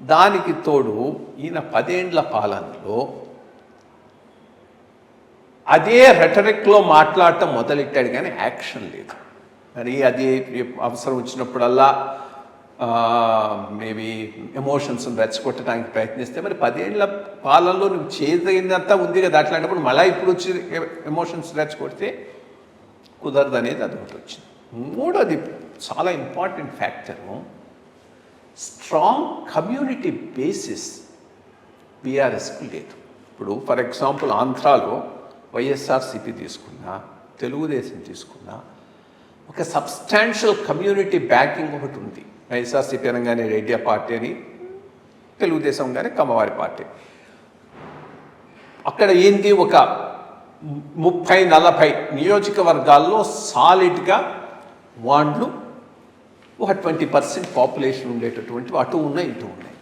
దానికి తోడు ఈయన 10 ఏండ్ల పాలనలో అదే రెటరిక్లో మాట్లాడటం మొదలెట్టాడు, కానీ యాక్షన్ లేదు. మరి అది అవసరం వచ్చినప్పుడల్లా మేబీ ఎమోషన్స్ని రెచ్చగొట్టడానికి ప్రయత్నిస్తే, మరి 10 ఏండ్ల పాలనలో నువ్వు చేయదగినంత ఉంది కదా, అట్లాంటప్పుడు మళ్ళీ ఇప్పుడు వచ్చి ఎమోషన్స్ రెచ్చగొడితే కుదరదు అనేది అది ఒకటి వచ్చింది. మూడోది చాలా important factor, strong community basis బీఆర్ఎస్కి లేదు. ఇప్పుడు ఫర్ ఎగ్జాంపుల్ ఆంధ్రాలో వైఎస్ఆర్సీపీ తీసుకున్నా, తెలుగుదేశం తీసుకున్నా, ఒక సబ్స్టాన్షియల్ కమ్యూనిటీ బ్యాకింగ్ ఒకటి ఉంది. వైఎస్ఆర్సీపీ అనగానే రెడ్డి పార్టీ అని, తెలుగుదేశం కానీ కమ్మవారి పార్టీ. అక్కడ ఏంది, ఒక 30-40 నియోజకవర్గాల్లో సాలిడ్గా వాళ్ళు ఒక 20% పాపులేషన్ ఉండేటటువంటి అటు ఉన్నాయి ఇటు ఉన్నాయి.